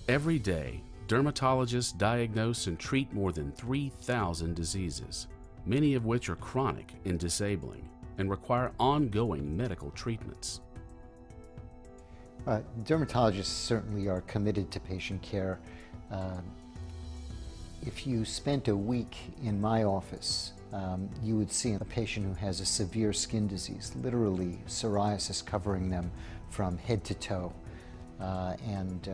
Every day, dermatologists diagnose and treat more than 3,000 diseases, many of which are chronic and disabling and require ongoing medical treatments. Dermatologists certainly are committed to patient care. If you spent a week in my office, you would see a patient who has a severe skin disease, literally psoriasis covering them from head to toe, and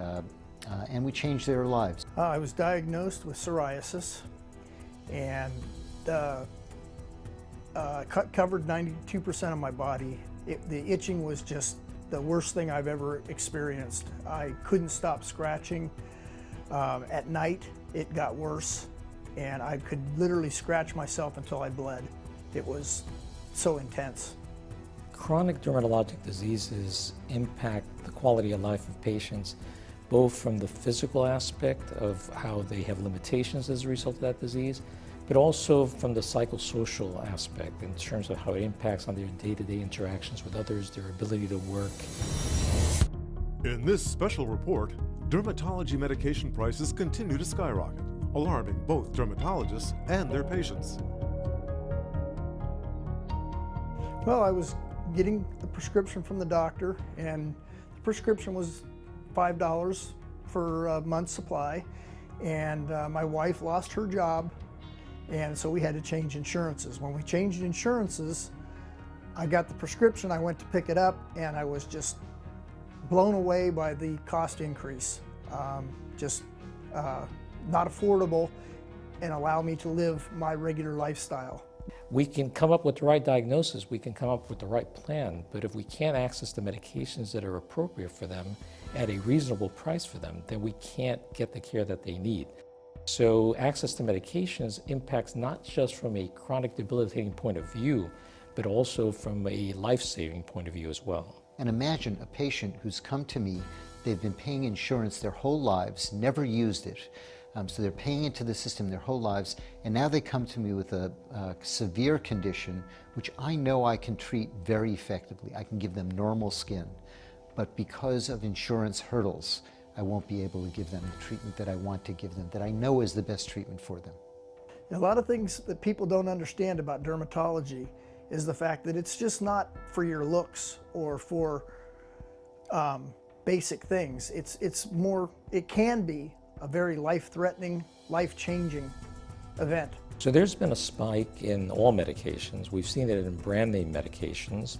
we changed their lives. I was diagnosed with psoriasis and covered 92% of my body. The itching was just the worst thing I've ever experienced. I couldn't stop scratching. At night, it got worse, and I could literally scratch myself until I bled. It was so intense. Chronic dermatologic diseases impact the quality of life of patients, both from the physical aspect of how they have limitations as a result of that disease, but also from the psychosocial aspect in terms of how it impacts on their day-to-day interactions with others, their ability to work. In this special report, dermatology medication prices continue to skyrocket, alarming both dermatologists and their patients. Well, I was getting the prescription from the doctor, and the prescription was $5 for a month's supply, and my wife lost her job, and so we had to change insurances. When we changed insurances, I got the prescription, I went to pick it up, and I was just blown away by the cost increase. Not affordable and allow me to live my regular lifestyle. We can come up with the right diagnosis, we can come up with the right plan, but if we can't access the medications that are appropriate for them at a reasonable price for them, then we can't get the care that they need. So access to medications impacts not just from a chronic debilitating point of view, but also from a life-saving point of view as well. And imagine a patient who's come to me, they've been paying insurance their whole lives, never used it. So they're paying into the system their whole lives, and now they come to me with a severe condition, which I know I can treat very effectively. I can give them normal skin, but because of insurance hurdles, I won't be able to give them the treatment that I want to give them, that I know is the best treatment for them. A lot of things that people don't understand about dermatology is the fact that it's just not for your looks or for basic things. It's more, it can be a very life-threatening, life-changing event. So there's been a spike in all medications. We've seen it in brand name medications.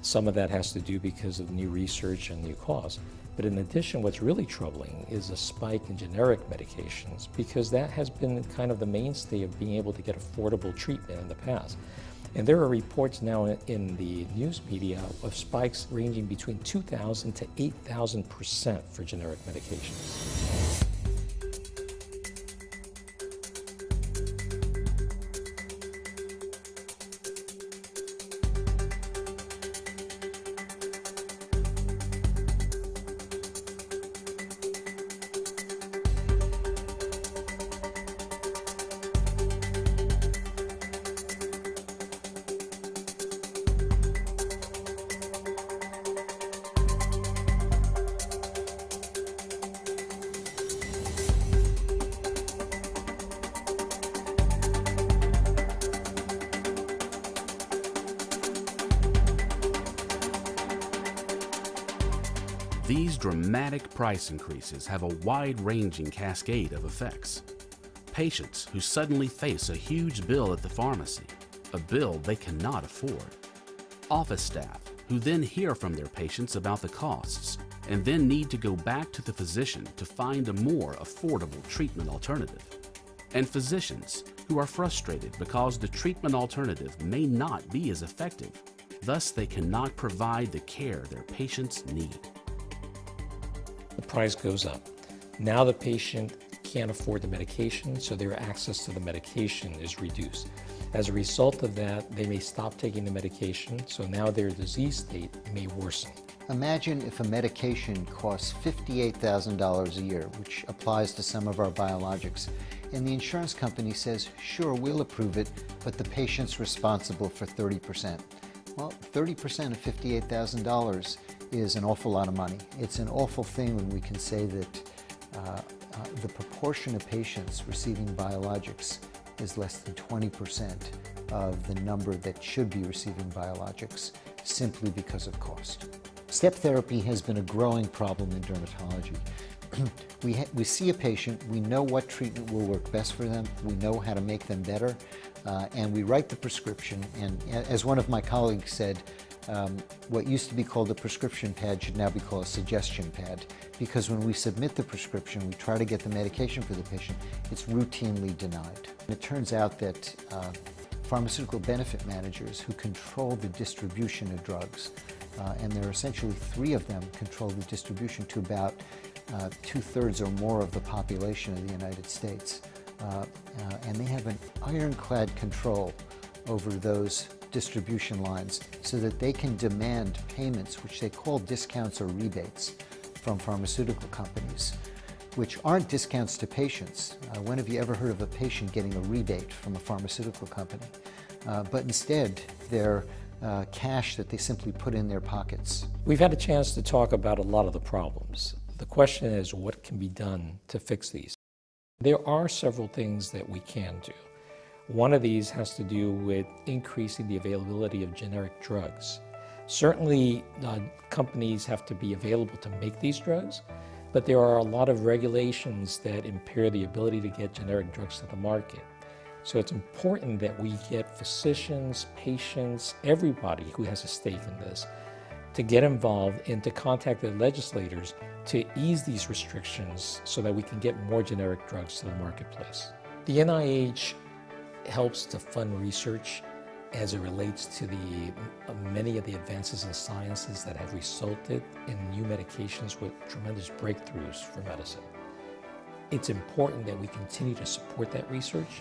Some of that has to do because of new research and new costs. But in addition, what's really troubling is a spike in generic medications, because that has been kind of the mainstay of being able to get affordable treatment in the past. And there are reports now in the news media of spikes ranging between 2,000 to 8,000% for generic medications. These dramatic price increases have a wide-ranging cascade of effects. Patients who suddenly face a huge bill at the pharmacy, a bill they cannot afford. Office staff who then hear from their patients about the costs and then need to go back to the physician to find a more affordable treatment alternative. And physicians who are frustrated because the treatment alternative may not be as effective. Thus, they cannot provide the care their patients need. The price goes up. Now the patient can't afford the medication, so their access to the medication is reduced. As a result of that, they may stop taking the medication, so now their disease state may worsen. Imagine if a medication costs $58,000 a year, which applies to some of our biologics, and the insurance company says, sure, we'll approve it, but the patient's responsible for 30%. Well, 30% of $58,000 is an awful lot of money. It's an awful thing when we can say that the proportion of patients receiving biologics is less than 20% of the number that should be receiving biologics simply because of cost. Step therapy has been a growing problem in dermatology. We see a patient, we know what treatment will work best for them, we know how to make them better, and we write the prescription, and as one of my colleagues said, what used to be called a prescription pad should now be called a suggestion pad, because when we submit the prescription, we try to get the medication for the patient, it's routinely denied. And it turns out that pharmaceutical benefit managers who control the distribution of drugs, and there are essentially 3 of them, control the distribution to about 2/3 or more of the population of the United States. And they have an ironclad control over those distribution lines so that they can demand payments, which they call discounts or rebates, from pharmaceutical companies, which aren't discounts to patients. When have you ever heard of a patient getting a rebate from a pharmaceutical company? But instead, they're cash that they simply put in their pockets. We've had a chance to talk about a lot of the problems. The question is, what can be done to fix these? There are several things that we can do. One of these has to do with increasing the availability of generic drugs. Certainly, companies have to be available to make these drugs, but there are a lot of regulations that impair the ability to get generic drugs to the market. So it's important that we get physicians, patients, everybody who has a stake in this to get involved and to contact their legislators to ease these restrictions so that we can get more generic drugs to the marketplace. The NIH helps to fund research as it relates to many of the advances in sciences that have resulted in new medications with tremendous breakthroughs for medicine. It's important that we continue to support that research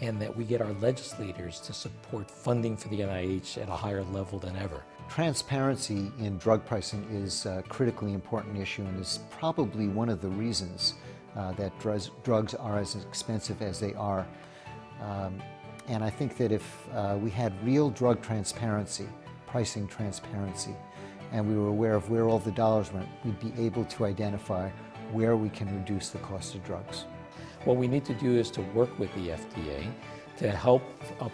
and that we get our legislators to support funding for the NIH at a higher level than ever. Transparency in drug pricing is a critically important issue and is probably one of the reasons that drugs are as expensive as they are. And I think that if we had real drug transparency, pricing transparency, and we were aware of where all the dollars went, we'd be able to identify where we can reduce the cost of drugs. What we need to do is to work with the FDA to help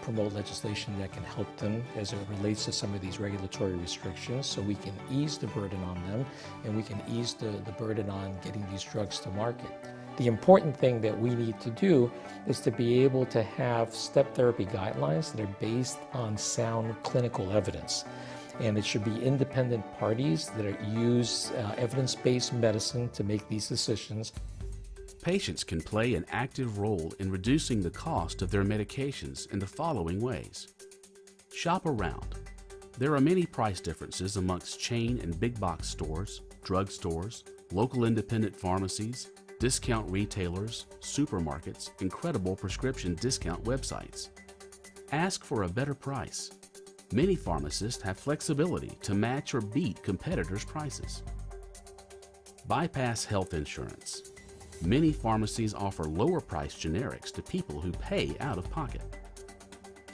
promote legislation that can help them as it relates to some of these regulatory restrictions so we can ease the burden on them and we can ease the burden on getting these drugs to market. The important thing that we need to do is to be able to have step therapy guidelines that are based on sound clinical evidence. And it should be independent parties that use evidence-based medicine to make these decisions. Patients can play an active role in reducing the cost of their medications in the following ways. Shop around. There are many price differences amongst chain and big box stores, drugstores, local independent pharmacies, discount retailers, supermarkets, and credible prescription discount websites. Ask for a better price. Many pharmacists have flexibility to match or beat competitors' prices. Bypass health insurance. Many pharmacies offer lower-priced generics to people who pay out of pocket.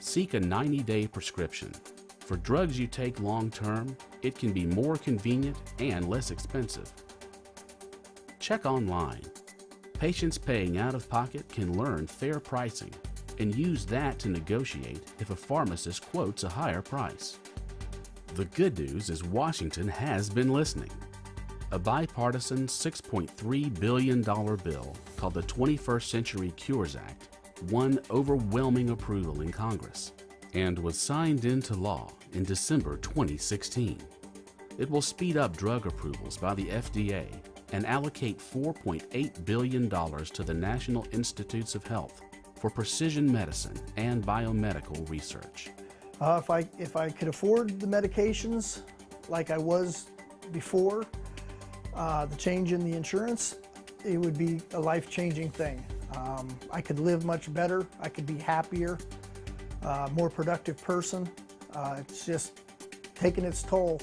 Seek a 90-day prescription. For drugs you take long-term, it can be more convenient and less expensive. Check online. Patients paying out of pocket can learn fair pricing and use that to negotiate if a pharmacist quotes a higher price. The good news is Washington has been listening. A bipartisan $6.3 billion bill called the 21st Century Cures Act won overwhelming approval in Congress and was signed into law in December 2016. It will speed up drug approvals by the FDA and allocate $4.8 billion to the National Institutes of Health for precision medicine and biomedical research. If I could afford the medications like I was before, the change in the insurance, it would be a life-changing thing. I could live much better, I could be happier, more productive person. It's just taking its toll.